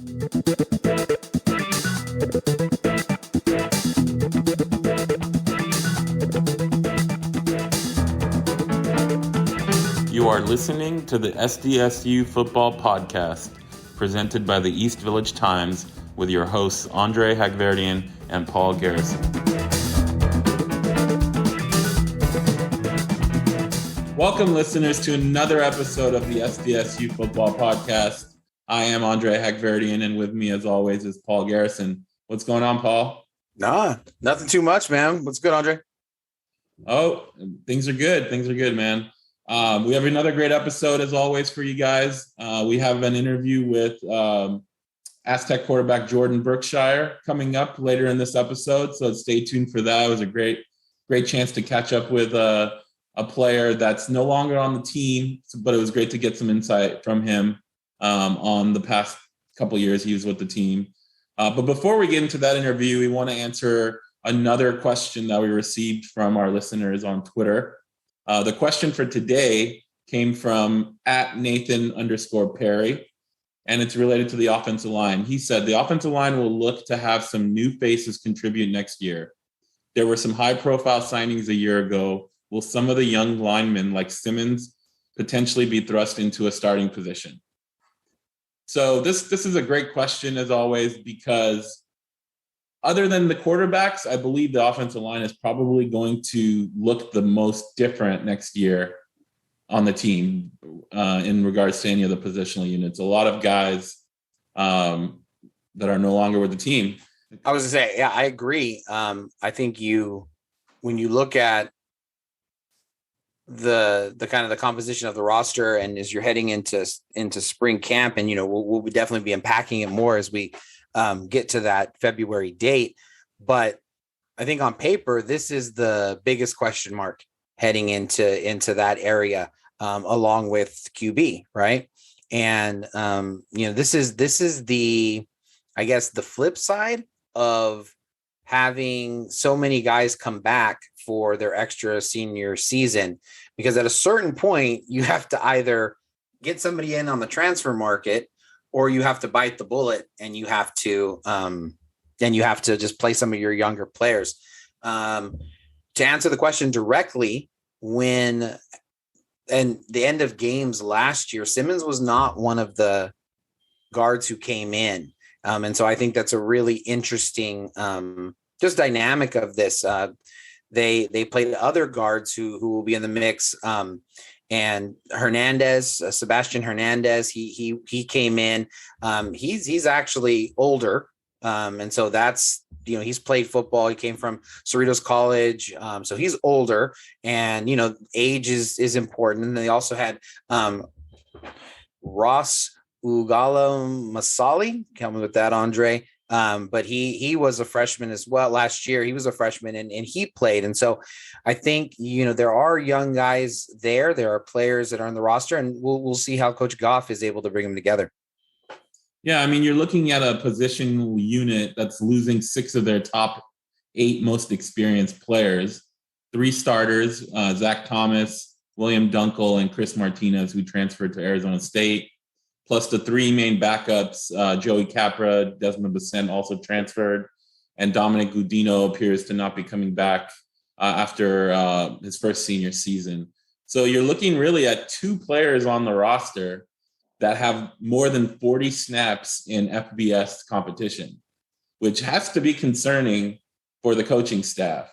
You are listening to the SDSU Football Podcast, presented by the East Village Times, with your hosts Andre Hagverdian and Paul Garrison. Welcome, listeners, to another episode of the SDSU Football Podcast. I am Andre Hagverdian, and with me, as always, is Paul Garrison. What's going on, Paul? Nothing too much, man. What's good, Andre? Oh, things are good. Things are good, man. We have another great episode, as always, for you guys. We have an interview with Aztec quarterback Jordon Brookshire coming up later in this episode, so stay tuned for that. It was a great chance to catch up with a player that's no longer on the team, but it was great to get some insight from him on the past couple years he was with the team. But before we get into that interview, we want to answer another question that we received from our listeners on Twitter. The question for today came from @Nathan_Perry, and it's related to the offensive line. He said, the offensive line will look to have some new faces contribute next year. There were some high-profile signings a year ago. Will some of the young linemen, like Simmons, potentially be thrust into a starting position? So this is a great question, as always, because other than the quarterbacks, I believe the offensive line is probably going to look the most different next year on the team in regards to any of the positional units. A lot of guys that are no longer with the team. I was going to say, yeah, I agree. I think when you look at the kind of the composition of the roster, and as you're heading into spring camp, and we'll definitely be unpacking it more as we get to that February date. But I think on paper, this is the biggest question mark heading into that area, along with QB, right? And this is the, I guess, the flip side of having so many guys come back for their extra senior season, because at a certain point you have to either get somebody in on the transfer market, or you have to bite the bullet and you have to just play some of your younger players. To answer the question directly, and the end of games last year, Simmons was not one of the guards who came in. And so I think that's a really interesting just dynamic of this. They played other guards who will be in the mix. And Sebastian Hernandez, he came in. He's actually older. And so that's, he's played football. He came from Cerritos College. So he's older, and, age is important. And they also had Ross Ugalo Masali. Help me with that, Andre. But he was a freshman as well. Last year, he was a freshman and he played. And so I think, there are young guys there. There are players that are on the roster, and we'll see how Coach Goff is able to bring them together. Yeah, I mean, you're looking at a position unit that's losing 6 of their top 8 most experienced players. 3 starters, Zach Thomas, William Dunkel, and Chris Martinez, who transferred to Arizona State, plus the 3 main backups, Joey Capra, Desmond Basent also transferred, and Dominic Gudino appears to not be coming back after his first senior season. So you're looking really at 2 players on the roster that have more than 40 snaps in FBS competition, which has to be concerning for the coaching staff.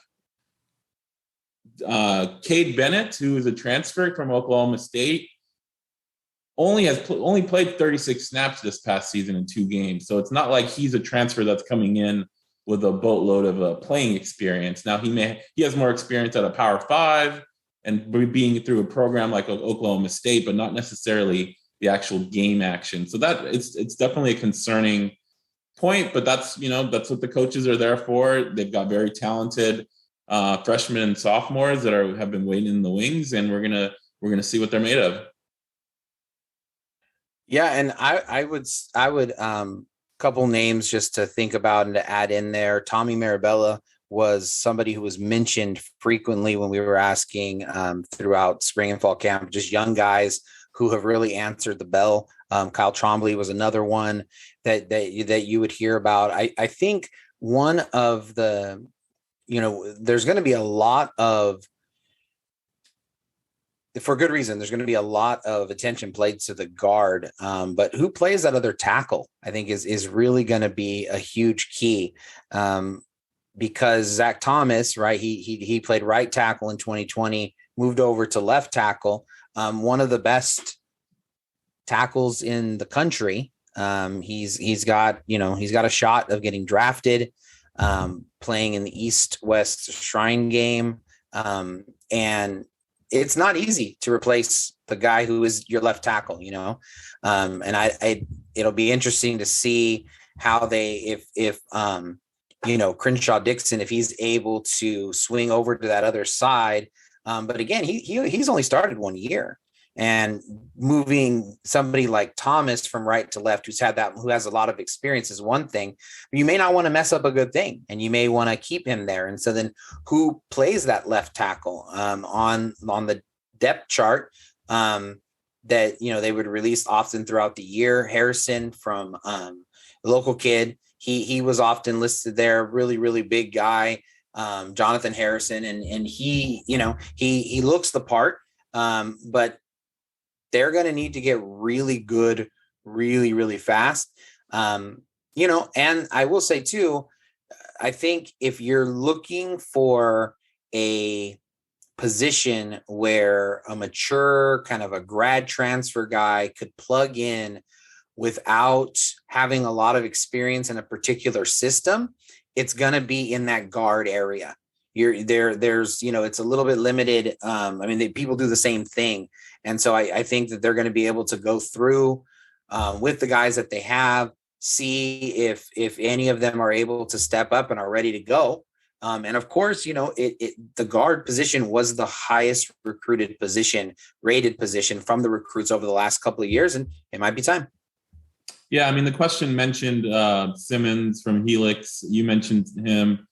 Cade Bennett, who is a transfer from Oklahoma State, only played 36 snaps this past season in 2 games. So it's not like he's a transfer that's coming in with a boatload of playing experience. Now he has more experience at a Power 5 and being through a program like Oklahoma State, but not necessarily the actual game action. So that it's definitely a concerning point, but that's what the coaches are there for. They've got very talented freshmen and sophomores that have been waiting in the wings, and we're gonna see what they're made of. Yeah, and I would couple names just to think about and to add in there. Tommy Marabella was somebody who was mentioned frequently when we were asking throughout spring and fall camp, just young guys who have really answered the bell Kyle Trombley was another one that you would hear about. I think one of the, there's going to be a lot of, for good reason, there's going to be a lot of attention played to the guard. But who plays that other tackle, I think is really going to be a huge key. Because Zach Thomas, right, he played right tackle in 2020, moved over to left tackle, one of the best tackles in the country. He's got a shot of getting drafted, playing in the East-West Shrine game, and it's not easy to replace the guy who is your left tackle, and it'll be interesting to see how if Crenshaw Dixon, if he's able to swing over to that other side. But again, he's only started 1 year, and moving somebody like Thomas from right to left, who has a lot of experience, is one thing. But you may not want to mess up a good thing, and you may want to keep him there. And so then who plays that left tackle on the depth chart that, they would release often throughout the year? Harrison from the local kid. He was often listed there, really, really big guy, Jonathan Harrison. And he looks the part, but they're going to need to get really good, really, really fast. And I will say too, I think if you're looking for a position where a mature kind of a grad transfer guy could plug in without having a lot of experience in a particular system, it's going to be in that guard area. There's it's a little bit limited. People do the same thing. And so I think that they're going to be able to go through with the guys that they have, see if any of them are able to step up and are ready to go. And of course, the guard position was the highest rated position from the recruits over the last couple of years, and it might be time. Yeah, the question mentioned Simmons from Helix. You mentioned him.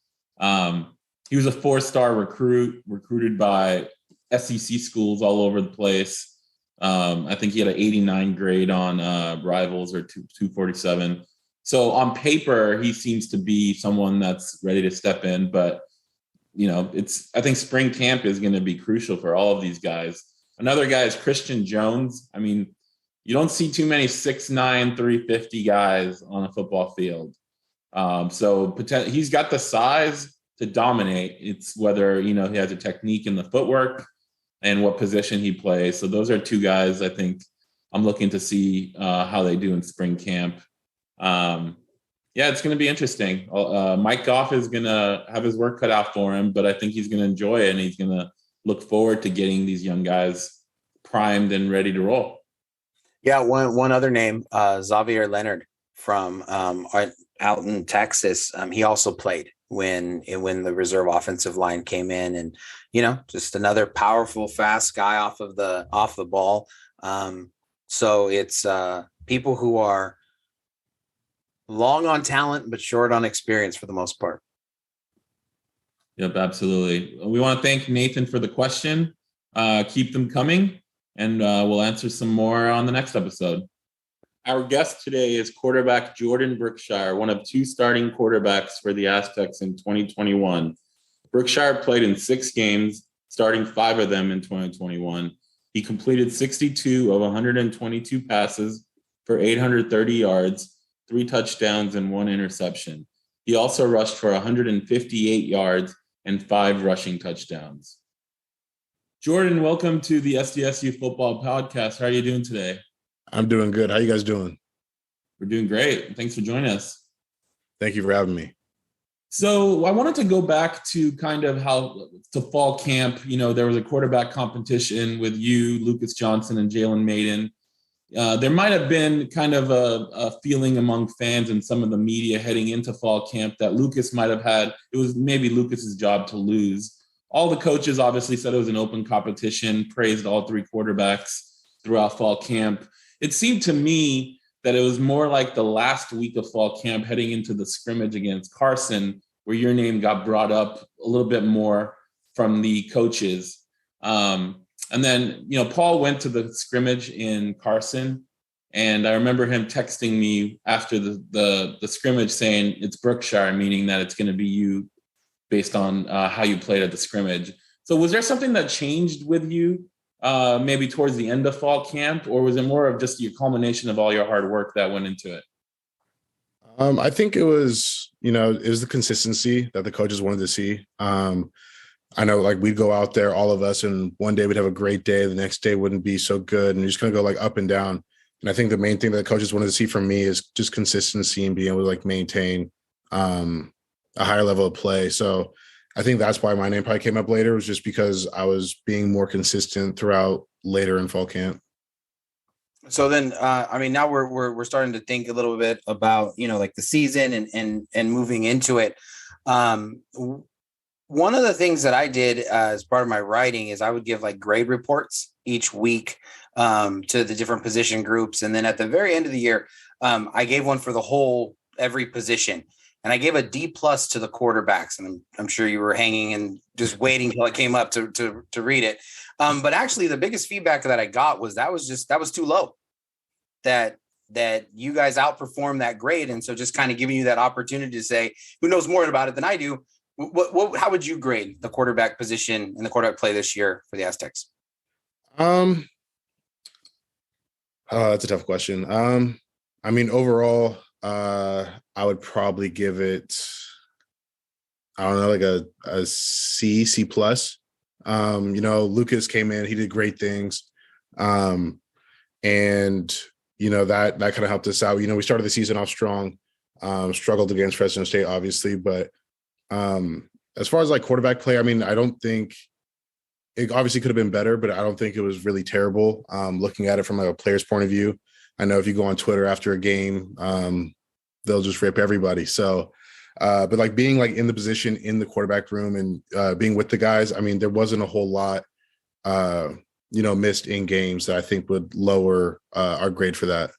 He was a 4-star recruited by SEC schools all over the place. I think he had an 89 grade on Rivals, or 247. So on paper, he seems to be someone that's ready to step in. But, I think spring camp is going to be crucial for all of these guys. Another guy is Christian Jones. You don't see too many 6'9", 350 guys on a football field. So he's got the size to dominate. It's whether, he has a technique in the footwork and what position he plays. So those are two guys I think I'm looking to see how they do in spring camp. It's going to be interesting. Mike Goff is going to have his work cut out for him, but I think he's going to enjoy it, and he's going to look forward to getting these young guys primed and ready to roll. Yeah, one other name, Xavier Leonard from out in Texas. He also played when the reserve offensive line came in, and just another powerful, fast guy off the ball. So it's people who are long on talent but short on experience for the most part. Yep, absolutely. We want to thank Nathan for the question. Keep them coming. And we'll answer some more on the next episode. Our guest today is quarterback Jordon Brookshire, one of 2 starting quarterbacks for the Aztecs in 2021. Brookshire played in 6 games, starting 5 of them in 2021. He completed 62 of 122 passes for 830 yards, 3 touchdowns, and 1 interception. He also rushed for 158 yards and 5 rushing touchdowns. Jordon, welcome to the SDSU Football Podcast. How are you doing today? I'm doing good. How you guys doing? We're doing great. Thanks for joining us. Thank you for having me. So I wanted to go back to kind of how to fall camp. There was a quarterback competition with you, Lucas Johnson, and Jalen Maiden. There might have been kind of a feeling among fans and some of the media heading into fall camp that Lucas might have had. It was maybe Lucas's job to lose. All the coaches obviously said it was an open competition, praised all 3 quarterbacks throughout fall camp. It seemed to me that it was more like the last week of fall camp heading into the scrimmage against Carson, where your name got brought up a little bit more from the coaches. And then, Paul went to the scrimmage in Carson, And I remember him texting me after the scrimmage saying it's Brookshire, meaning that it's going to be you based on how you played at the scrimmage. So was there something that changed with you maybe towards the end of fall camp, or was it more of just your culmination of all your hard work that went into it? I think it was the consistency that the coaches wanted to see. I know, like, we'd go out there, all of us, and one day we'd have a great day. The next day wouldn't be so good. And you're just going to go like up and down. And I think the main thing that the coaches wanted to see from me is just consistency and being able to like maintain a higher level of play. So I think that's why my name probably came up later, was just because I was being more consistent throughout later in fall camp. So then, now we're starting to think a little bit about, like the season and moving into it. One of the things that I did as part of my writing is I would give like grade reports each week to the different position groups. And then at the very end of the year, I gave one for every position. And I gave a D+ to the quarterbacks. And I'm sure you were hanging and just waiting till it came up to read it. But actually the biggest feedback that I got was that was too low, that you guys outperformed that grade. And so just kind of giving you that opportunity to say, who knows more about it than I do? How would you grade the quarterback position and the quarterback play this year for the Aztecs? That's a tough question. Overall, I would probably give it, I don't know, like a C+. Lucas came in, he did great things. And that kind of helped us out. We started the season off strong, struggled against Fresno State, obviously, but as far as like quarterback play, I don't think it obviously could have been better, but I don't think it was really terrible. Looking at it from like a player's point of view, I know if you go on Twitter after a game, they'll just rip everybody. So, but like being like in the position in the quarterback room and being with the guys, there wasn't a whole lot, missed in games that I think would lower our grade for that.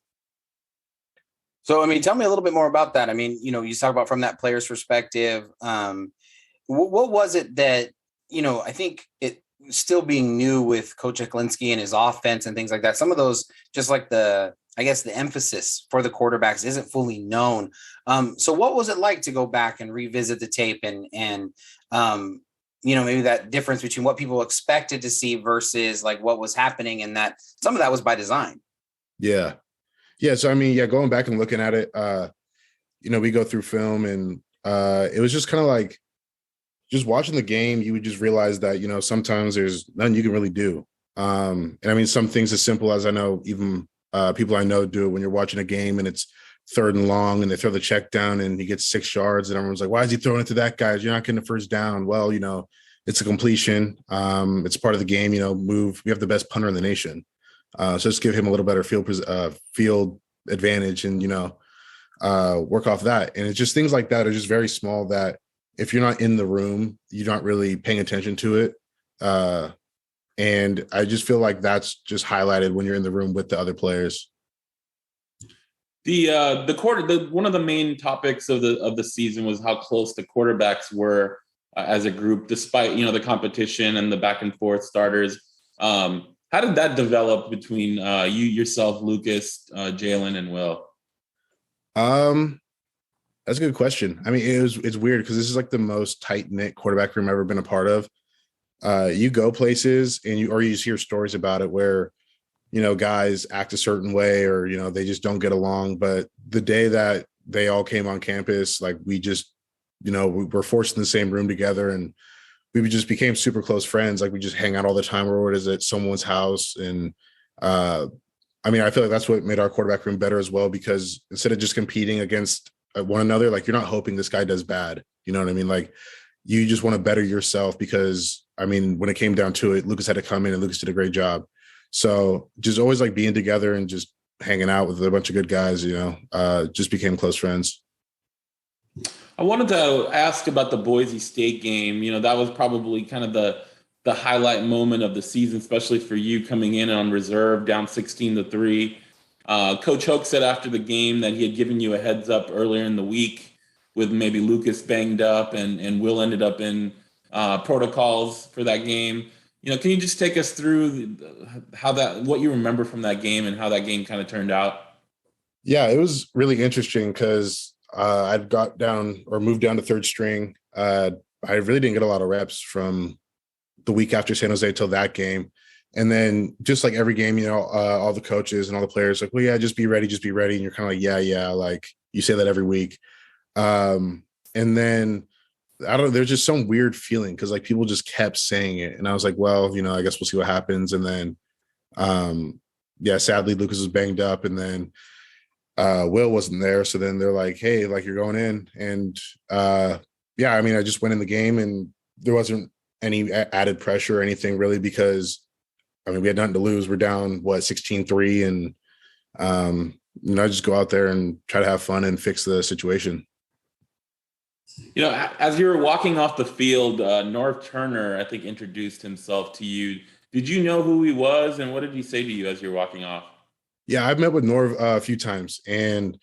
So, tell me a little bit more about that. You talk about from that player's perspective. What was it that, I think it still being new with Coach Eklinski and his offense and things like that. Some of those, just like the emphasis for the quarterbacks isn't fully known. So what was it like to go back and revisit the tape and maybe that difference between what people expected to see versus like what was happening, and that some of that was by design? Yeah. So, going back and looking at it, we go through film and it was just kind of like just watching the game, you would just realize that, sometimes there's nothing you can really do. And some things as simple as I know, even people I know do it when you're watching a game and it's 3rd and long and they throw the check down and he gets 6 yards and everyone's like, why is he throwing it to that guy? You're not getting the first down. Well, it's a completion. It's part of the game, move. We have the best punter in the nation. So just give him a little better field advantage and, work off that. And it's just things like that are just very small that if you're not in the room, you're not really paying attention to it. And I just feel like that's just highlighted when you're in the room with the other players. One of the main topics of the season was how close the quarterbacks were as a group, despite, the competition and the back and forth starters. How did that develop between you, yourself, Lucas, Jalen, and Will? That's a good question. It's weird because this is like the most tight-knit quarterback room I've ever been a part of. You go places and you just hear stories about it where, guys act a certain way or, they just don't get along. But the day that they all came on campus, like we just, we were forced in the same room together and we just became super close friends. Like we just hang out all the time or at someone's house. And I feel like that's what made our quarterback room better as well, because instead of just competing against one another, like you're not hoping this guy does bad. You know what I mean? Like you just want to better yourself because when it came down to it, Lucas had to come in and Lucas did a great job. So just always like being together and just hanging out with a bunch of good guys, just became close friends. I wanted to ask about the Boise State game. That was probably kind of the highlight moment of the season, especially for you coming in on reserve down 16-3. Coach Hoke said after the game that he had given you a heads up earlier in the week with maybe Lucas banged up and Will ended up in protocols for that game. Can you just take us through what you remember from that game and how that game kind of turned out? Yeah, it was really interesting because I'd got down or moved down to third string. I really didn't get a lot of reps from the week after San Jose till that game. And then just like every game, all the coaches and all the players like, well, yeah, just be ready, just be ready. And you're kind of like, yeah. Like you say that every week. And then I don't know, there's just some weird feeling because like people just kept saying it. And I was like, well, I guess we'll see what happens. And then, sadly, Lucas was banged up. And then Will wasn't there. So then they're like, hey, like you're going in. And I just went in the game and there wasn't any added pressure or anything really because, we had nothing to lose. We're down, 16-3. And, I just go out there and try to have fun and fix the situation. As you were walking off the field, Norv Turner, I think, introduced himself to you. Did you know who he was, and what did he say to you as you were walking off? Yeah, I've met with Norv a few times, and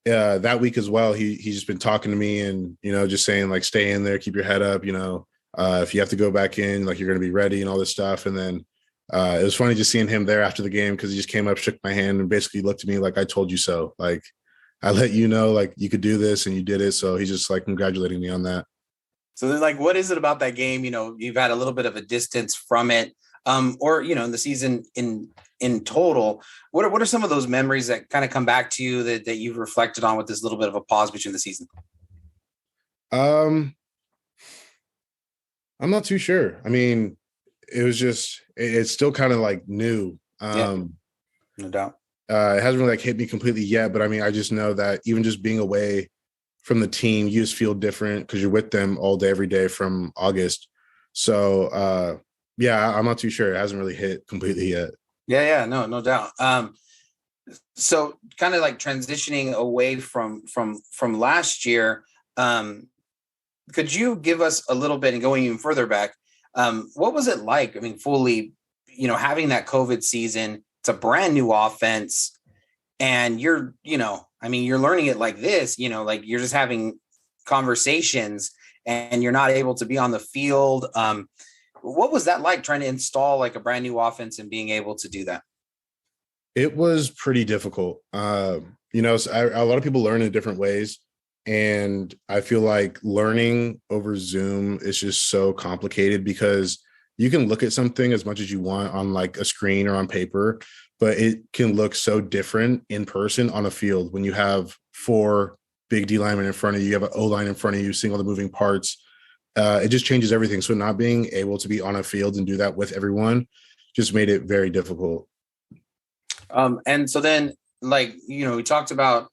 that week as well, he's just been talking to me and, just saying, like, stay in there, keep your head up, if you have to go back in, like, you're going to be ready and all this stuff. And then it was funny just seeing him there after the game because he just came up, shook my hand, and basically looked at me like, I told you so. Like, I let you know, like, you could do this and you did it. So he's just like congratulating me on that. So there's like, what is it about that game? You've had a little bit of a distance from it, or in the season in total. What are some of those memories that kind of come back to you that you've reflected on with this little bit of a pause between the season? I'm not too sure. It was just, it's still kind of like new. No doubt. It hasn't really like hit me completely yet, but I just know that even just being away from the team, you just feel different because you're with them all day, every day from August. So I'm not too sure. It hasn't really hit completely yet. Yeah, no doubt. So kind of like transitioning away from last year, could you give us a little bit and going even further back? What was it like? Fully, having that COVID season. It's a brand new offense, and you're learning it like this. Like you're just having conversations, and you're not able to be on the field. What was that like trying to install like a brand new offense and being able to do that? It was pretty difficult. A lot of people learn in different ways. And I feel like learning over Zoom is just so complicated because you can look at something as much as you want on like a screen or on paper, but it can look so different in person on a field when you have 4 big D linemen in front of you, you have an O line in front of you, seeing all the moving parts. It just changes everything. So not being able to be on a field and do that with everyone just made it very difficult. And so then, like, we talked about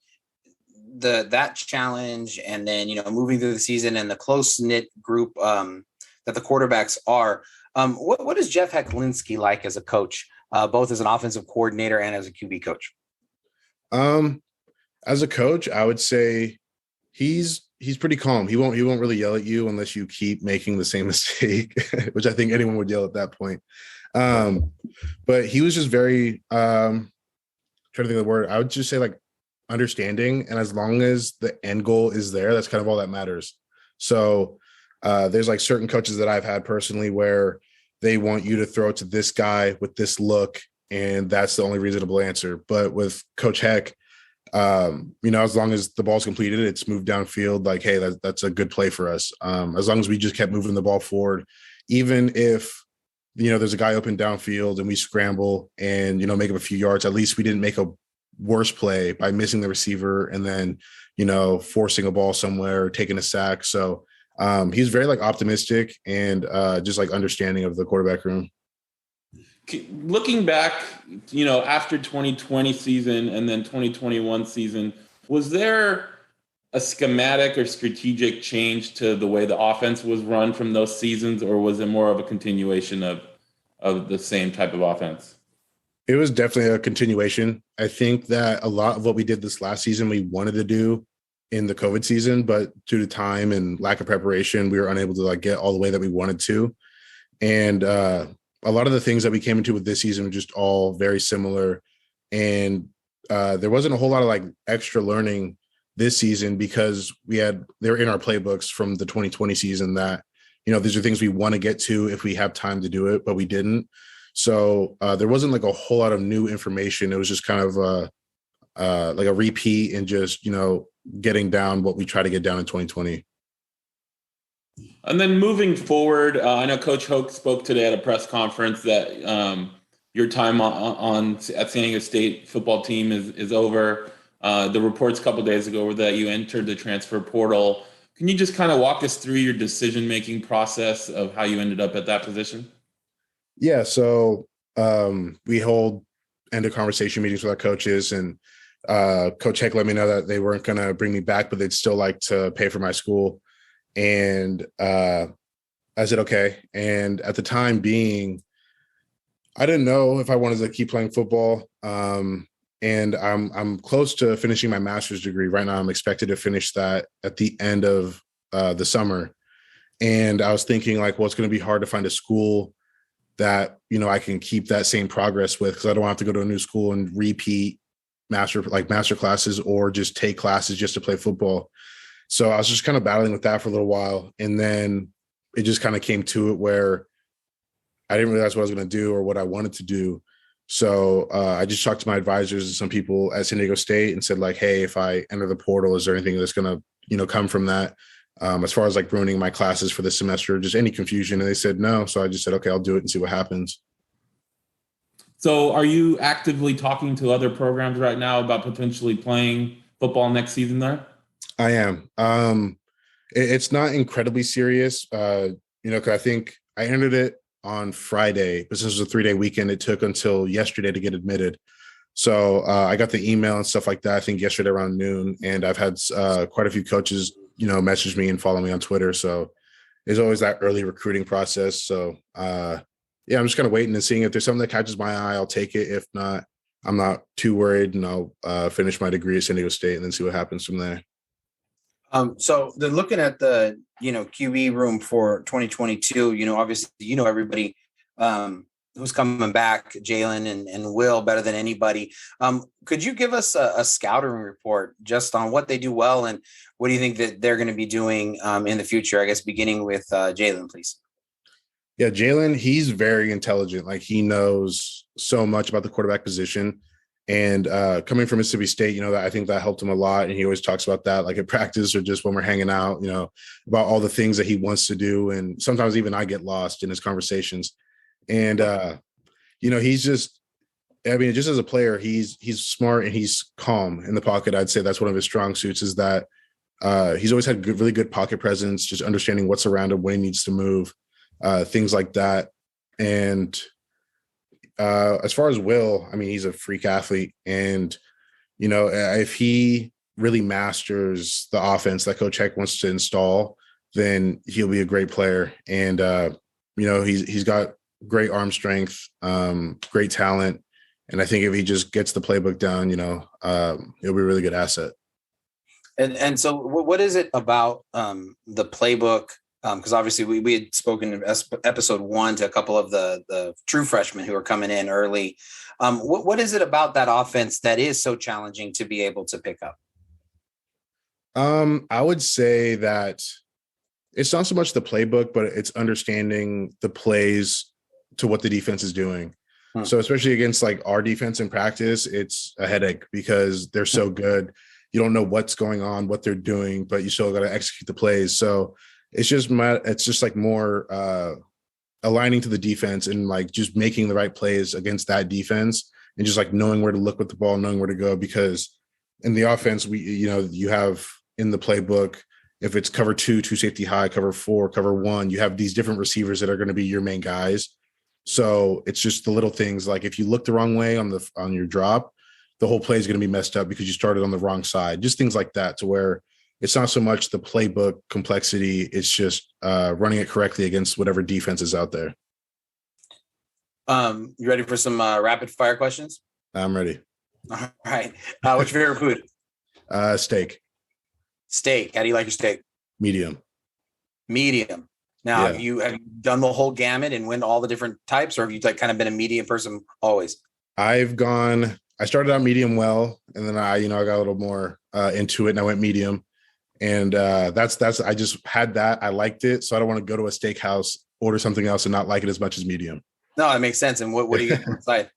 that challenge, and then moving through the season and the close knit group that the quarterbacks are. What is Jeff Hecklinski like as a coach, both as an offensive coordinator and as a QB coach? As a coach, I would say he's pretty calm. He won't really yell at you unless you keep making the same mistake, which I think anyone would yell at that point. But he was just very trying to think of the word. I would just say like understanding, and as long as the end goal is there, that's kind of all that matters. So there's like certain coaches that I've had personally where they want you to throw it to this guy with this look, and that's the only reasonable answer. But with Coach Heck, as long as the ball's completed, it's moved downfield, like, hey, that's a good play for us. As long as we just kept moving the ball forward, even if there's a guy open downfield and we scramble and make up a few yards, at least we didn't make a worse play by missing the receiver and then forcing a ball somewhere or taking a sack. So he's very like optimistic and just like understanding of the quarterback room. Looking back, after 2020 season and then 2021 season, was there a schematic or strategic change to the way the offense was run from those seasons, or was it more of a continuation of the same type of offense? It was definitely a continuation. I think that a lot of what we did this last season, we wanted to do in the COVID season, but due to time and lack of preparation, we were unable to like get all the way that we wanted to. And a lot of the things that we came into with this season were just all very similar. And there wasn't a whole lot of like extra learning this season because they were in our playbooks from the 2020 season that, these are things we want to get to if we have time to do it, but we didn't. So there wasn't like a whole lot of new information. It was just kind of like a repeat and just, getting down what we try to get down in 2020. And then moving forward, I know Coach Hoke spoke today at a press conference that your time at San Diego State football team is over. The reports a couple of days ago were that you entered the transfer portal. Can you just kind of walk us through your decision-making process of how you ended up at that position? Yeah, so we hold end-of-conversation meetings with our coaches, and Coach Heck let me know that they weren't going to bring me back, but they'd still like to pay for my school. And I said, okay. And at the time being, I didn't know if I wanted to keep playing football. And I'm close to finishing my master's degree right now. I'm expected to finish that at the end of the summer. And I was thinking like, well, it's going to be hard to find a school that, I can keep that same progress with, because I don't have to go to a new school and repeat master classes or just take classes just to play football. So I was just kind of battling with that for a little while. And then it just kind of came to it where I didn't realize what I was going to do or what I wanted to do. So I just talked to my advisors and some people at San Diego State and said like, hey, if I enter the portal, is there anything that's going to, come from that? As far as like ruining my classes for this semester, just any confusion. And they said no. So I just said, okay, I'll do it and see what happens. So are you actively talking to other programs right now about potentially playing football next season there? I am. It's not incredibly serious, because I think I entered it on Friday, but since it was a 3-day weekend, it took until yesterday to get admitted. So I got the email and stuff like that, I think yesterday around noon, and I've had quite a few coaches, message me and follow me on Twitter. So there's always that early recruiting process. So yeah, I'm just kind of waiting and seeing if there's something that catches my eye, I'll take it. If not, I'm not too worried, and I'll finish my degree at San Diego State and then see what happens from there. So then looking at the, QB room for 2022, obviously, everybody who's coming back, Jalen and Will, better than anybody. Could you give us a scouting report just on what they do well and what do you think that they're going to be doing in the future? I guess beginning with Jalen, please. Yeah, Jalen, he's very intelligent. Like he knows so much about the quarterback position. And coming from Mississippi State, I think that helped him a lot. And he always talks about that, like at practice or just when we're hanging out, about all the things that he wants to do. And sometimes even I get lost in his conversations. And, he's just as a player, he's smart and he's calm in the pocket. I'd say that's one of his strong suits, is that he's always had really good pocket presence, just understanding what's around him, when he needs to move, things like that. And as far as Will, he's a freak athlete. And, if he really masters the offense that Coach Heck wants to install, then he'll be a great player. And, he's got great arm strength, great talent. And I think if he just gets the playbook down, he'll be a really good asset. And so what is it about the playbook? Because obviously we had spoken in episode 1 to a couple of the true freshmen who are coming in early. What is it about that offense that is so challenging to be able to pick up? I would say that it's not so much the playbook, but it's understanding the plays to what the defense is doing. So especially against like our defense in practice, it's a headache because they're so good. You don't know what's going on, what they're doing, but you still got to execute the plays. So it's just like more aligning to the defense and like just making the right plays against that defense and just like knowing where to look with the ball, knowing where to go. Because in the offense, you have in the playbook, if it's cover 2 safety high, cover 4, cover 1, you have these different receivers that are going to be your main guys. So it's just the little things, like if you look the wrong way on your drop, the whole play is going to be messed up because you started on the wrong side. Just things like that, to where it's not so much the playbook complexity, it's just running it correctly against whatever defense is out there. You ready for some rapid fire questions? I'm ready. All right. What's your favorite food? Steak. Steak. How do you like your steak? Medium. Now, Yeah. have you done the whole gamut and went all the different types, or have you like kind of been a medium person always? I started out medium well, and then I got a little more into it and I went medium. And that's I just had that. I liked it. So I don't want to go to a steakhouse, order something else and not like it as much as medium. No, that makes sense. And what do you get inside?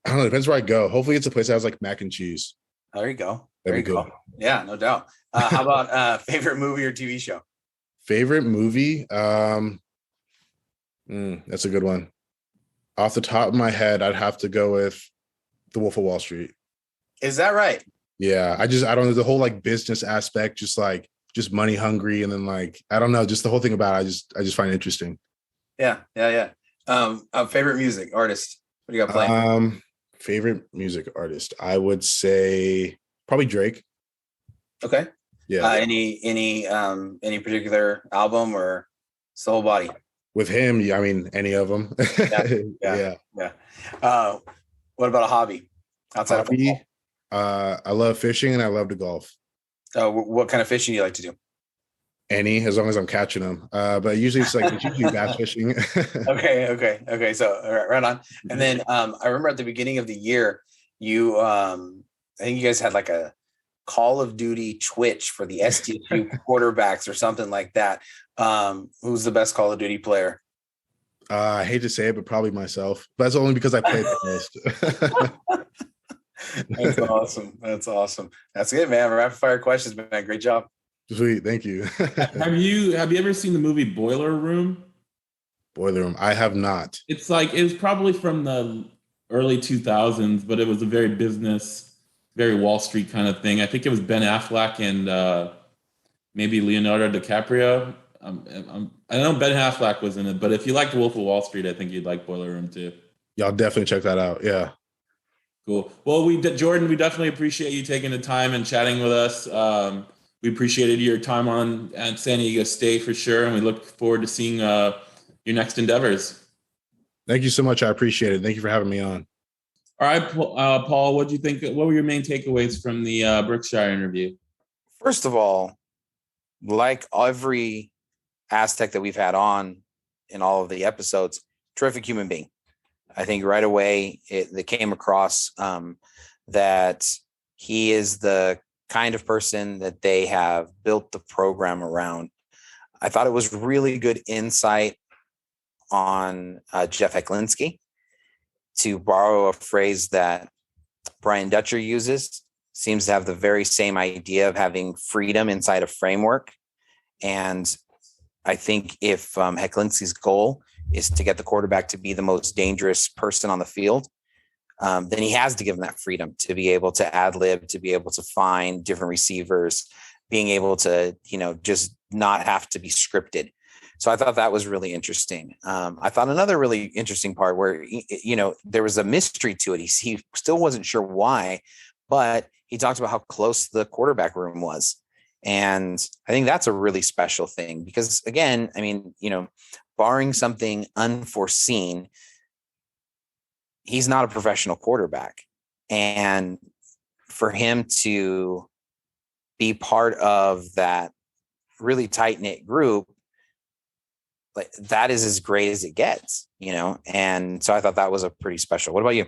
I don't know. Depends where I go. Hopefully, it's a place that has like mac and cheese. There you go. There That'd you be go. good. Yeah, no doubt. How about favorite movie or TV show? Favorite movie? That's a good one. Off the top of my head, I'd have to go with The Wolf of Wall Street. Is that right? Yeah, I don't know the whole like business aspect, just money hungry, and then like I don't know, just the whole thing about it, I just find it interesting. Yeah. Favorite music artist? What do you got playing? Favorite music artist, I would say probably Drake. Okay. Yeah. Any particular album or soul body? With him, yeah, I mean any of them. Yeah. What about a hobby outside of football? I love fishing and I love to golf. What kind of fishing do you like to do? Any, as long as I'm catching them. But usually it's usually bass fishing. Okay. So right on. And then I remember at the beginning of the year, I think you guys had like a Call of Duty Twitch for the SDSU quarterbacks or something like that. Who's the best Call of Duty player? I hate to say it, but probably myself. But that's only because I play the most. That's awesome. That's it, man. Rapid fire questions, man. Great job. Sweet, thank you. Have you ever seen the movie Boiler Room? Boiler Room. I have not. It was probably from the early 2000s, but it was a very business, very Wall Street kind of thing. I think it was Ben Affleck and maybe Leonardo DiCaprio. I know Ben Affleck was in it, but if you liked Wolf of Wall Street, I think you'd like Boiler Room too. Y'all definitely check that out. Yeah. Cool. Well, Jordan, we definitely appreciate you taking the time and chatting with us. We appreciated your time at San Diego State for sure, and we look forward to seeing your next endeavors. Thank you so much. I appreciate it. Thank you for having me on. All right, Paul, what do you think? What were your main takeaways from the Brookshire interview? First of all, like every Aztec that we've had on in all of the episodes, terrific human being. I think right away it came across that he is the kind of person that they have built the program around. I thought it was really good insight on Jeff Hecklinski. To borrow a phrase that Brian Dutcher uses, seems to have the very same idea of having freedom inside a framework. And I think if Hecklinski's goal is to get the quarterback to be the most dangerous person on the field, then he has to give him that freedom to be able to ad lib, to be able to find different receivers, being able to, just not have to be scripted. So I thought that was really interesting. I thought another really interesting part where, there was a mystery to it. He still wasn't sure why, but he talked about how close the quarterback room was. And I think that's a really special thing because, again, barring something unforeseen, he's not a professional quarterback. And for him to be part of that really tight-knit group, like that is as great as it gets, And so I thought that was a pretty special. What about you?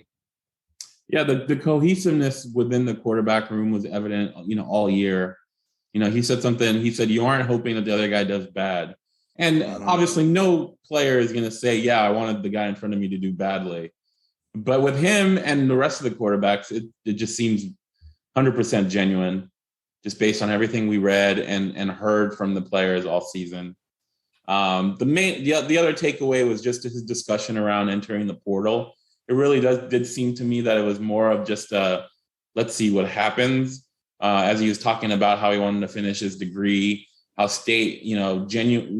Yeah, the cohesiveness within the quarterback room was evident, all year. He said something. He said, "You aren't hoping that the other guy does bad." And obviously no player is going to say, "Yeah, I wanted the guy in front of me to do badly." But with him and the rest of the quarterbacks, it just seems 100% genuine, just based on everything we read and heard from the players all season. The other takeaway was just his discussion around entering the portal. It really did seem to me that it was more of just let's see what happens. As he was talking about how he wanted to finish his degree, how State,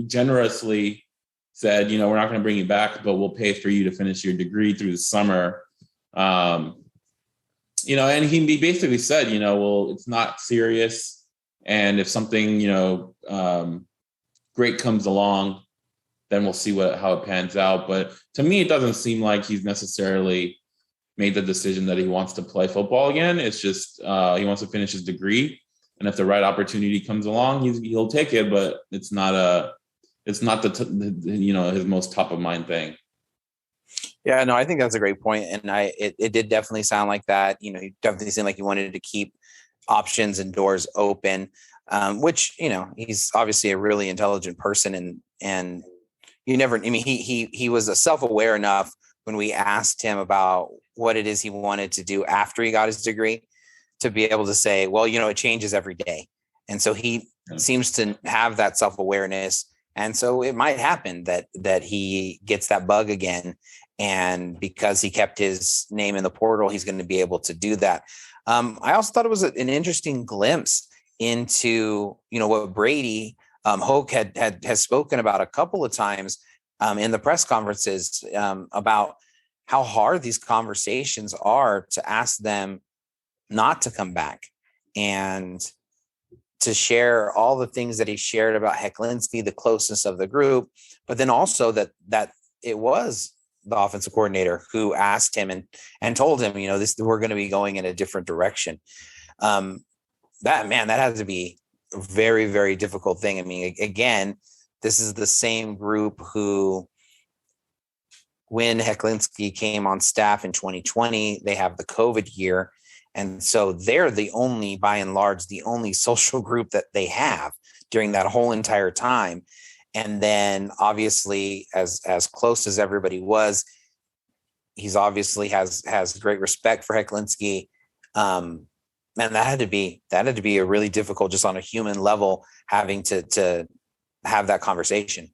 generously said, we're not going to bring you back, but we'll pay for you to finish your degree through the summer. And he basically said, well, it's not serious. And if something, great comes along, then we'll see how it pans out. But to me, it doesn't seem like he's necessarily made the decision that he wants to play football again. It's just he wants to finish his degree. And if the right opportunity comes along, he'll take it, but it's not his most top of mind thing. Yeah, no, I think that's a great point. And it did definitely sound like that. He definitely seemed like he wanted to keep options and doors open, which, he's obviously a really intelligent person and he was self-aware enough when we asked him about what it is he wanted to do after he got his degree, to be able to say, well, it changes every day. And so he seems to have that self-awareness. And so it might happen that he gets that bug again. And because he kept his name in the portal, he's going to be able to do that. I also thought it was an interesting glimpse into, what Brady Hoke has spoken about a couple of times in the press conferences about how hard these conversations are to ask them not to come back and to share all the things that he shared about Hecklinski, the closeness of the group, but then also that it was the offensive coordinator who asked him and told him, we're going to be going in a different direction. That has to be a very, very difficult thing. I mean, again, this is the same group who, when Hecklinski came on staff in 2020, they have the COVID year. And so they're by and large, the only social group that they have during that whole entire time. And then obviously, as close as everybody was, he's obviously has great respect for Hecklinski. And that had to be a really difficult, just on a human level, having to have that conversation.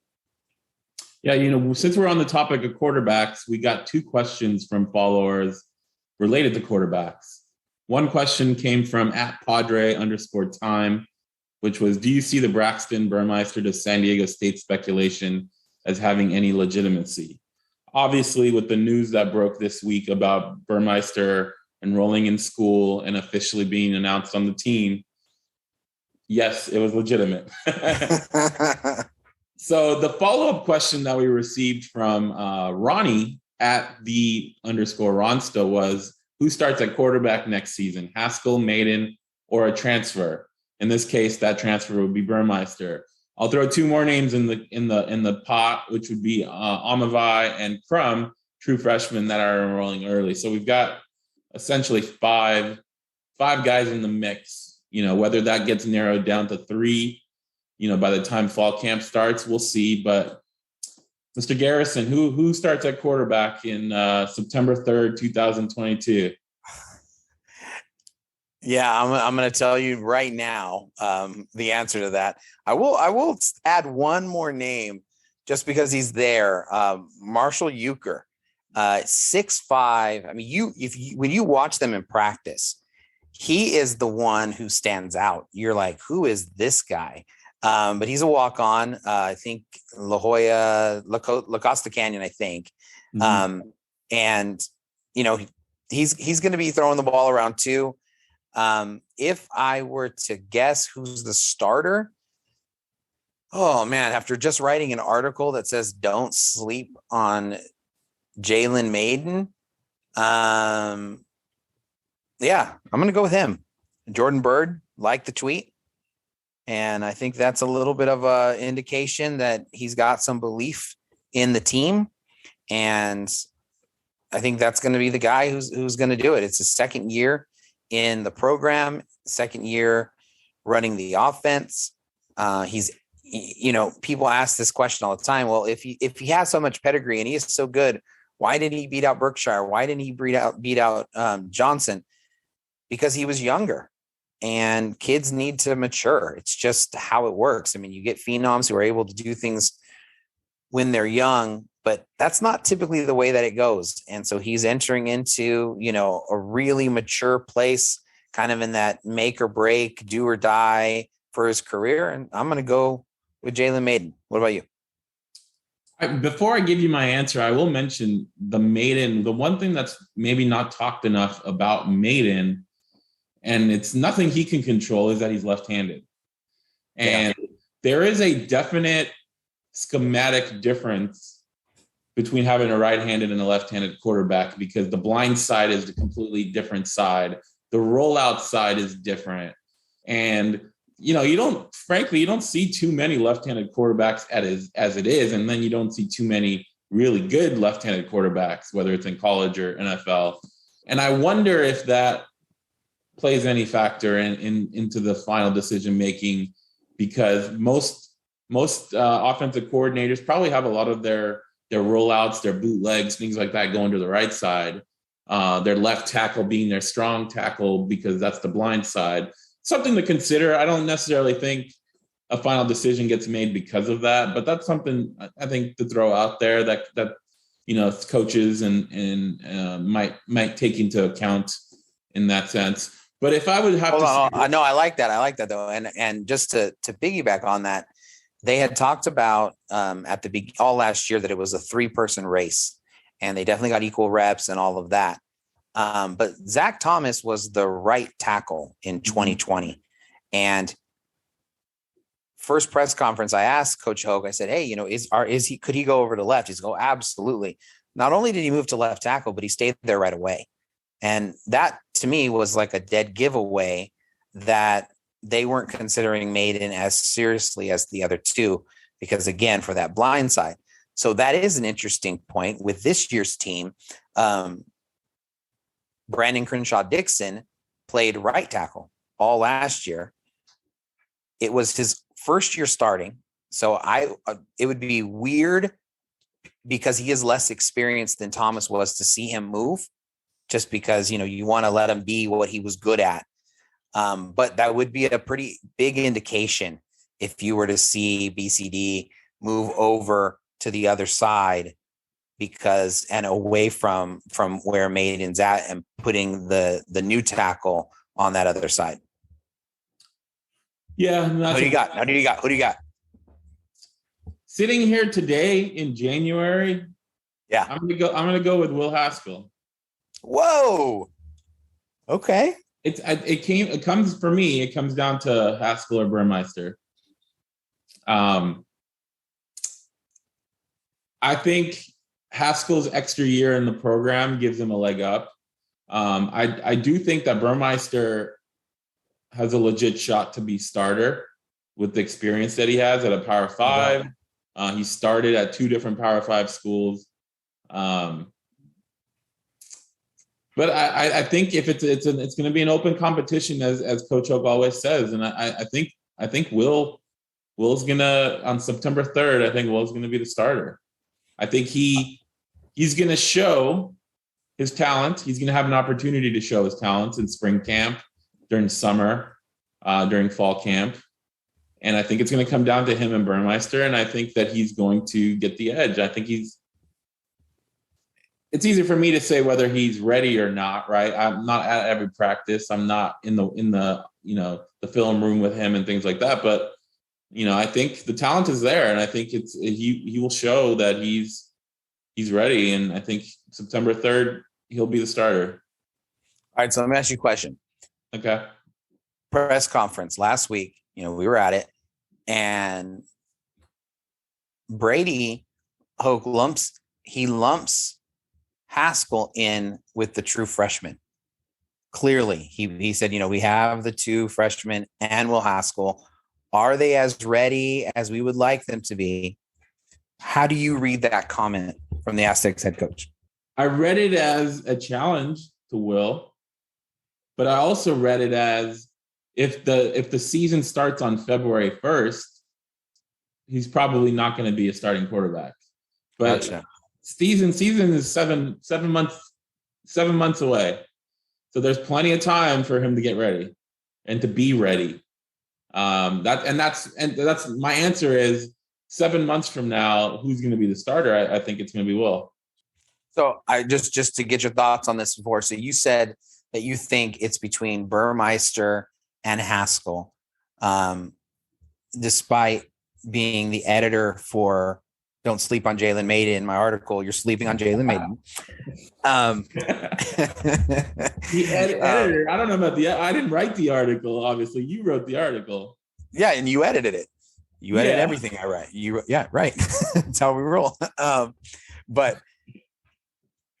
Yeah, since we're on the topic of quarterbacks, we got 2 questions from followers related to quarterbacks. One question came from @Padre_time, which was, do you see the Braxton Burmeister to San Diego State speculation as having any legitimacy? Obviously, with the news that broke this week about Burmeister enrolling in school and officially being announced on the team, yes, it was legitimate. So the follow-up question that we received from Ronnie @the_Ronsta was, who starts at quarterback next season, Haskell, Maiden, or a transfer? In this case, that transfer would be Burmeister. I'll throw 2 more names in the pot, which would be Amavai and Crum, true freshmen that are enrolling early. So we've got essentially five guys in the mix. Whether that gets narrowed down to 3, by the time fall camp starts, we'll see. But Mr. Garrison, who starts at quarterback in September 3rd, 2022? Yeah, I'm going to tell you right now the answer to that. I will add one more name just because he's there. Marshall Euchre, 6'5". I mean, when you watch them in practice, he is the one who stands out. You're like, who is this guy? But he's a walk-on. I think La Costa Canyon, I think. Mm-hmm. And he's going to be throwing the ball around too. If I were to guess who's the starter, oh man, after just writing an article that says don't sleep on Jalen Maiden, yeah, I'm going to go with him. Jordan Bird liked the tweet. And I think that's a little bit of an indication that he's got some belief in the team. And I think that's going to be the guy who's going to do it. It's his second year in the program, second year running the offense. He's, people ask this question all the time. Well, if he has so much pedigree and he is so good, why didn't he beat out Brookshire? Why didn't he beat out Johnson? Because he was younger. And kids need to mature. It's just how it works. I mean, you get phenoms who are able to do things when they're young, but that's not typically the way that it goes. And so he's entering into, a really mature place, kind of in that make or break, do or die for his career. And I'm going to go with Jalen Maiden. What about you? Before I give you my answer, I will mention the Maiden. The one thing that's maybe not talked enough about Maiden, and it's nothing he can control, is that he's left-handed. And there is a definite schematic difference between having a right-handed and a left-handed quarterback, because the blind side is a completely different side. The rollout side is different. And, you don't see too many left-handed quarterbacks as it is. And then you don't see too many really good left-handed quarterbacks, whether it's in college or NFL. And I wonder if that plays any factor into the final decision making, because most offensive coordinators probably have a lot of their their rollouts, their bootlegs, things like that going to the right side. Their left tackle being their strong tackle because that's the blind side. Something to consider. I don't necessarily think a final decision gets made because of that, but that's something I think to throw out there that coaches and might take into account in that sense. But if I would have no, I like that. I like that though. And just to piggyback on that, they had talked about at the all last year that it was a 3-person race, and they definitely got equal reps and all of that. But Zach Thomas was the right tackle in 2020. And first press conference, I asked Coach Hogue, I said, hey, could he go over to left? He's go, absolutely. Not only did he move to left tackle, but he stayed there right away. And that to me was like a dead giveaway that they weren't considering Maiden as seriously as the other two, because again, for that blind side. So that is an interesting point with this year's team. Brandon Crenshaw Dixon played right tackle all last year. It was his first year starting. So it would be weird because he is less experienced than Thomas was to see him move, just because, you want to let him be what he was good at. But that would be a pretty big indication if you were to see BCD move over to the other side and away from where Maiden's at, and putting the new tackle on that other side. Yeah. Who do you got? Sitting here today in January, yeah, I'm gonna go with Will Haskell. Whoa. Okay. It comes down to Haskell or Burmeister. I think Haskell's extra year in the program gives him a leg up. I do think that Burmeister has a legit shot to be starter with the experience that he has at a Power 5. He started at 2 different Power 5 schools. But I think if it's going to be an open competition, as Coach Hogue always says, and I think Will's gonna, on September 3rd, I think Will's gonna be the starter. I think he's gonna show his talent. He's gonna have an opportunity to show his talents in spring camp, during summer, during fall camp. And I think it's going to come down to him and Burmeister. And I think that he's going to get the edge. I think it's easy for me to say whether he's ready or not, right? I'm not at every practice. I'm not in the the film room with him and things like that. But, I think the talent is there. And I think he will show that he's ready. And I think September 3rd, he'll be the starter. All right. So let me ask you a question. Okay. Press conference last week, we were at it, and Brady Hoke lumps Haskell in with the true freshman. Clearly, he said, we have the 2 freshmen and Will Haskell. Are they as ready as we would like them to be? How do you read that comment from the Aztecs head coach? I read it as a challenge to Will, but I also read it as if the season starts on February 1st, he's probably not going to be a starting quarterback. But gotcha. season is seven months away, so there's plenty of time for him to get ready and to be ready. That's my answer is 7 months from now, who's going to be the starter? I think it's going to be Will. So I just to get your thoughts on this before. So you said that you think it's between Burmeister and Haskell, despite being the editor for Don't Sleep on Jalen Maiden in my article. You're sleeping on Jalen Maiden. The editor, I don't know about I didn't write the article. Obviously, you wrote the article. Yeah, and you edited it. You edit everything I write. Right. That's how we roll. But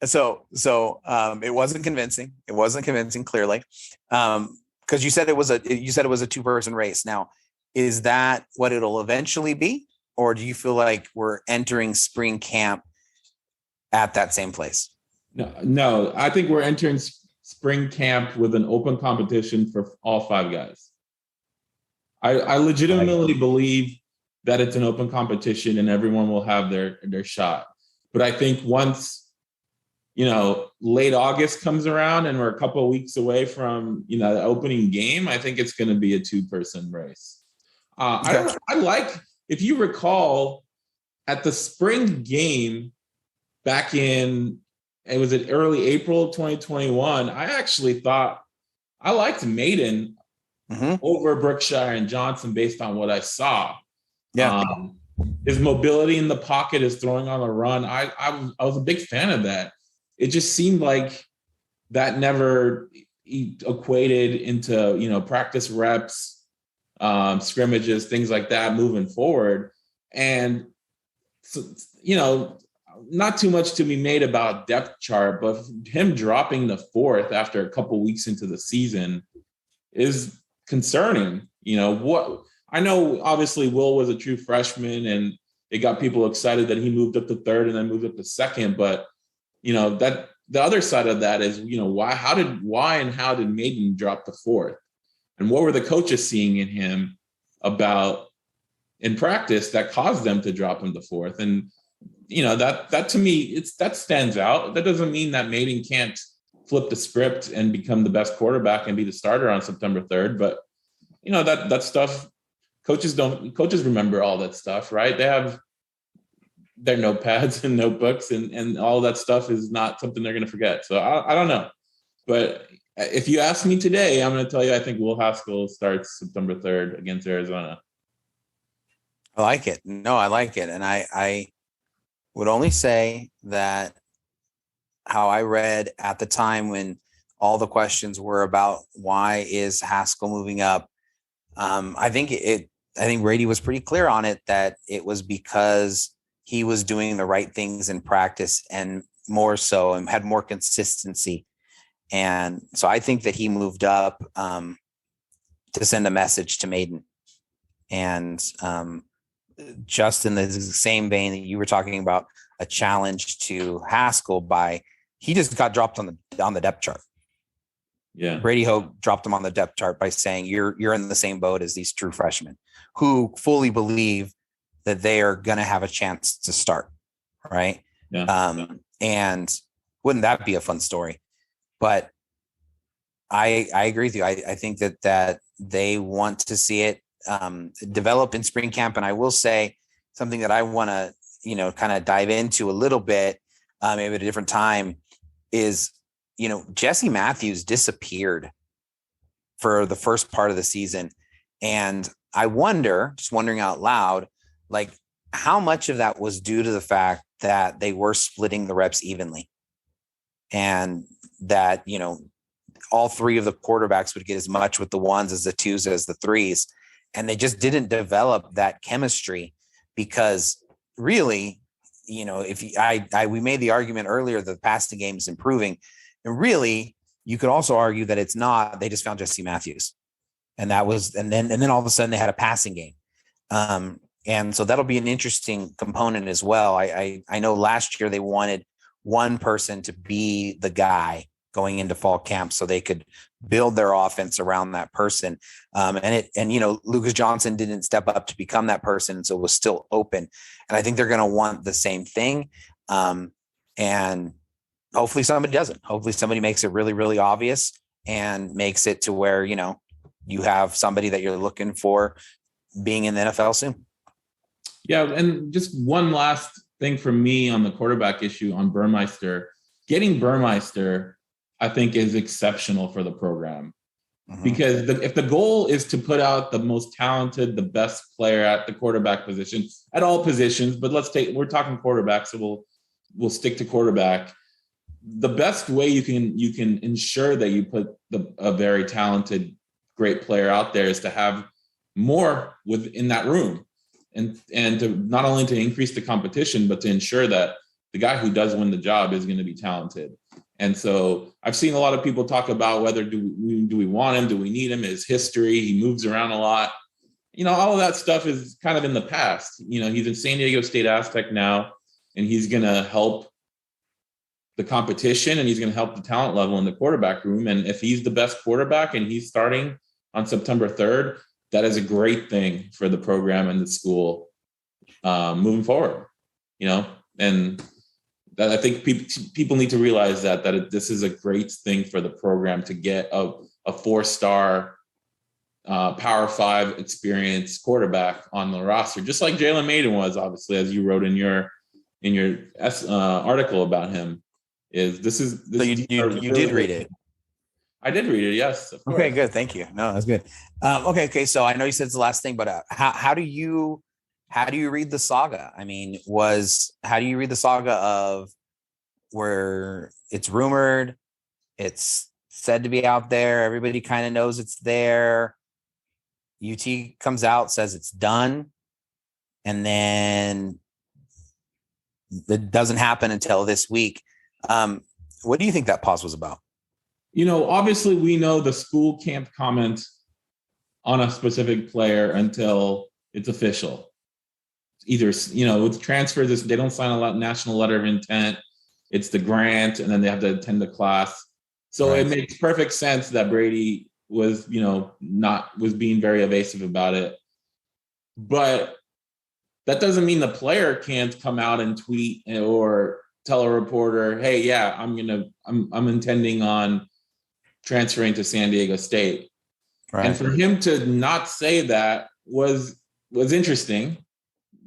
so it wasn't convincing. It wasn't convincing, clearly. Because you said it was a 2-person race. Now, is that what it'll eventually be? Or do you feel like we're entering spring camp at that same place? No, I think we're entering spring camp with an open competition for all 5 guys. I legitimately believe that it's an open competition and everyone will have their shot. But I think once, late August comes around and we're a couple of weeks away from, the opening game, I think it's going to be a 2-person race. If you recall, at the spring game back in, it was in early April 2021, I actually thought I liked Maiden over Brookshire and Johnson based on what I saw. Yeah. His mobility in the pocket, his throwing on the run, I was a big fan of that. It just seemed like that never equated into, practice reps, scrimmages, things like that moving forward. And, so, not too much to be made about depth chart, but him dropping the 4th after a couple weeks into the season is concerning. What I know, obviously Will was a true freshman and it got people excited that he moved up to 3rd and then moved up to 2nd. But, that the other side of that is, why and how did Maiden drop the 4th? And what were the coaches seeing in him in practice that caused them to drop him to 4th? And, that to me, that stands out. That doesn't mean that Maiden can't flip the script and become the best quarterback and be the starter on September 3rd. But, that stuff, coaches remember all that stuff, right? They have their notepads and notebooks and all that stuff is not something they're going to forget. So I don't know. But if you ask me today, I'm going to tell you, I think Will Haskell starts September 3rd against Arizona. I like it. No, I like it. And I would only say that how I read at the time when all the questions were about why is Haskell moving up. I think Brady was pretty clear on it, that it was because he was doing the right things in practice and more so and had more consistency. And so I think that he moved up to send a message to Maiden. And just in the same vein that you were talking about, a challenge to Haskell he just got dropped on the depth chart. Yeah. Brady Hoke dropped him on the depth chart by saying you're in the same boat as these true freshmen who fully believe that they are going to have a chance to start. Right. Yeah. And wouldn't that be a fun story? But I agree with you. I think that they want to see it develop in spring camp. And I will say something that I want to, kind of dive into a little bit, maybe at a different time, is, Jesse Matthews disappeared for the first part of the season. And I just wondering out loud, like how much of that was due to the fact that they were splitting the reps evenly and that, all 3 of the quarterbacks would get as much with the 1s as the 2s as the 3s. And they just didn't develop that chemistry because really, we made the argument earlier that the passing game is improving. And really, you could also argue that it's not. They just found Jesse Matthews. And then all of a sudden they had a passing game. And so that'll be an interesting component as well. I know last year they wanted one person to be the guy going into fall camp so they could build their offense around that person. Lucas Johnson didn't step up to become that person. So it was still open. And I think they're going to want the same thing. And hopefully somebody doesn't. Hopefully somebody makes it really, really obvious and makes it to where, you have somebody that you're looking for being in the NFL soon. Yeah. And just one last thing for me on the quarterback issue on Burmeister. Getting Burmeister, I think, is exceptional for the program. Because if the goal is to put out the most talented, the best player at the quarterback position, at all positions, but we're talking quarterback, so we'll stick to quarterback. The best way you can ensure that you put a very talented, great player out there is to have more within that room, and to not only to increase the competition, but to ensure that the guy who does win the job is going to be talented. And so I've seen a lot of people talk about whether do we want him, do we need him, his history, he moves around a lot. All of that stuff is kind of in the past. He's in San Diego State Aztec now, and he's going to help the competition and he's going to help the talent level in the quarterback room. And if he's the best quarterback and he's starting on September 3rd, that is a great thing for the program and the school moving forward, and I think people need to realize that this is a great thing for the program to get a 4-star Power 5 experienced quarterback on the roster, just like Jalen Maiden was, obviously, as you wrote in your article about him. So you did read it? I did read it. Yes. Of course. Okay, good. Thank you. No, that's good. Okay. So I know you said it's the last thing, but how do you read the saga? I mean, how do you read the saga of where it's rumored, it's said to be out there, everybody kind of knows it's there, UT comes out, says it's done, and then it doesn't happen until this week. What do you think that pause was about? Obviously we know the school can't comment on a specific player until it's official. Either, with transfers, they don't sign a national letter of intent. It's the grant, and then they have to attend the class. So Right. It makes perfect sense that Brady was being very evasive about it. But that doesn't mean the player can't come out and tweet or tell a reporter, "Hey, yeah, I'm intending on transferring to San Diego State." Right. And for him to not say that was interesting.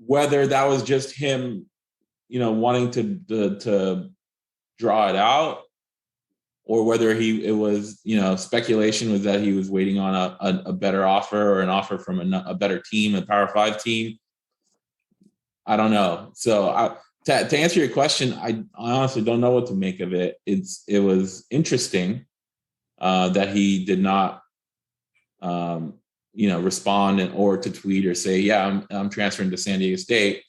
Whether that was just him, wanting to draw it out, or whether it was, speculation was that he was waiting on a better offer or an offer from a better team, a Power 5 team. I don't know. So to answer your question, I honestly don't know what to make of it. It was interesting that he did not, respond or to tweet or say, "Yeah, I'm transferring to San Diego State."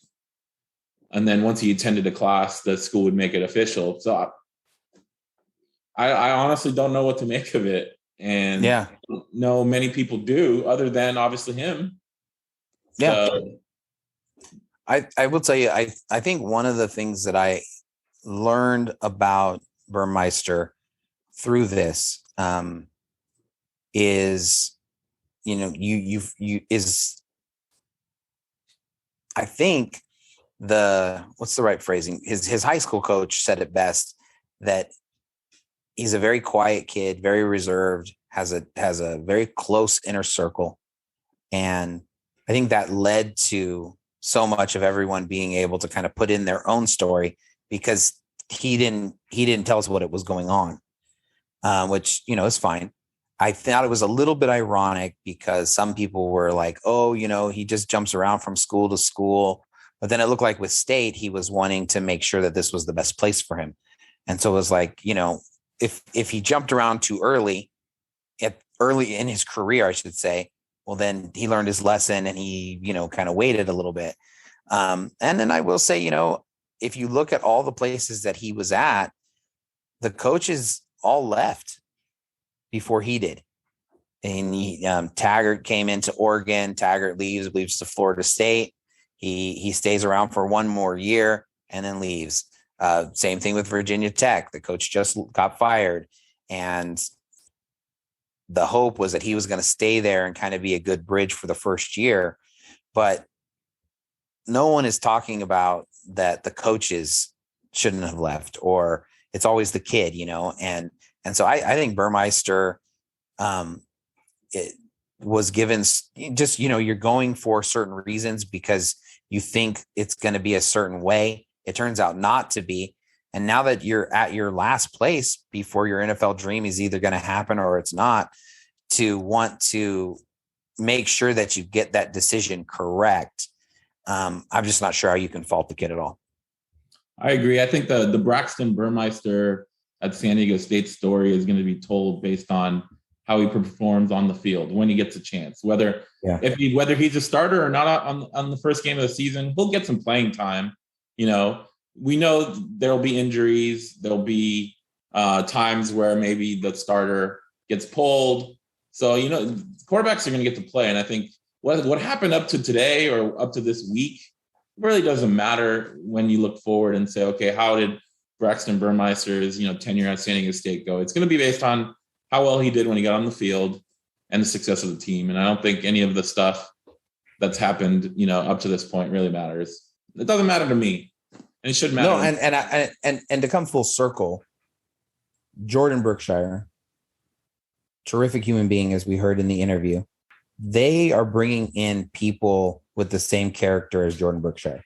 And then once he attended a class, the school would make it official. So I honestly don't know what to make of it. And yeah, no, many people do, other than obviously him. Yeah. I will tell you, I think one of the things that I learned about Burmeister through this is, I think what's the right phrasing? His high school coach said it best, that he's a very quiet kid, very reserved, has a very close inner circle. And I think that led to so much of everyone being able to kind of put in their own story, because he didn't tell us what it was going on, which, is fine. I thought it was a little bit ironic because some people were like, "Oh, he just jumps around from school to school." But then it looked like with State, he was wanting to make sure that this was the best place for him. And so it was like, if he jumped around too early in his career, I should say, well, then he learned his lesson and he, kind of waited a little bit. And then I will say, if you look at all the places that he was at, the coaches all left before he did. And Taggart came into Oregon. Taggart leaves to Florida State. He stays around for one more year and then leaves. Same thing with Virginia Tech. The coach just got fired, and the hope was that he was going to stay there and kind of be a good bridge for the first year. But no one is talking about that the coaches shouldn't have left, or it's always the kid, and so I think Burmeister, it was given just, you're going for certain reasons because you think it's going to be a certain way. It turns out not to be. And now that you're at your last place before your NFL dream is either going to happen or it's not, to want to make sure that you get that decision correct. I'm just not sure how you can fault the kid at all. I agree. I think the Braxton Burmeister at San Diego State story is going to be told based on how he performs on the field when he gets a chance. Whether he's a starter or not on the first game of the season, he'll get some playing time. We know there'll be injuries. There'll be times where maybe the starter gets pulled. So, quarterbacks are going to get to play. And I think what happened up to today or up to this week really doesn't matter when you look forward and say, okay, how did Braxton Burmeister's, tenure at San Diego State go? It's going to be based on how well he did when he got on the field and the success of the team. And I don't think any of the stuff that's happened, up to this point really matters. It doesn't matter to me. And it shouldn't matter. No, and to come full circle, Jordon Brookshire, terrific human being, as we heard in the interview. They are bringing in people with the same character as Jordon Brookshire.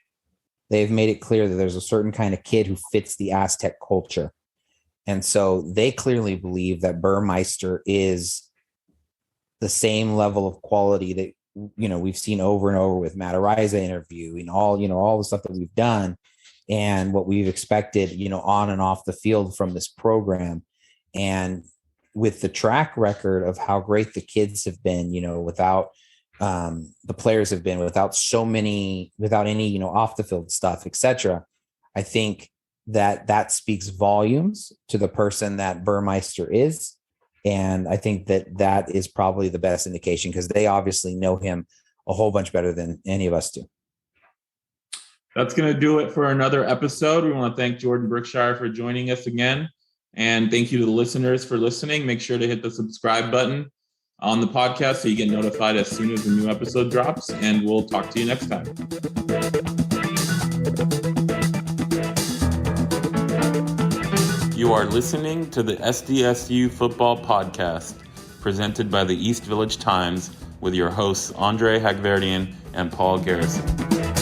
They've made it clear that there's a certain kind of kid who fits the Aztec culture. And so they clearly believe that Burmeister is the same level of quality that, we've seen over and over with Matt Ariza interview and all the stuff that we've done and what we've expected, on and off the field from this program. And with the track record of how great the kids have been, without the players have been, without any, off the field stuff, etc. I think that speaks volumes to the person that Burmeister is. And I think that is probably the best indication because they obviously know him a whole bunch better than any of us do. That's going to do it for another episode. We want to thank Jordon Brookshire for joining us again. And thank you to the listeners for listening. Make sure to hit the subscribe button on the podcast so you get notified as soon as a new episode drops. And we'll talk to you next time. You are listening to the SDSU Football Podcast, presented by the East Village Times with your hosts Andre Hagverdian and Paul Garrison.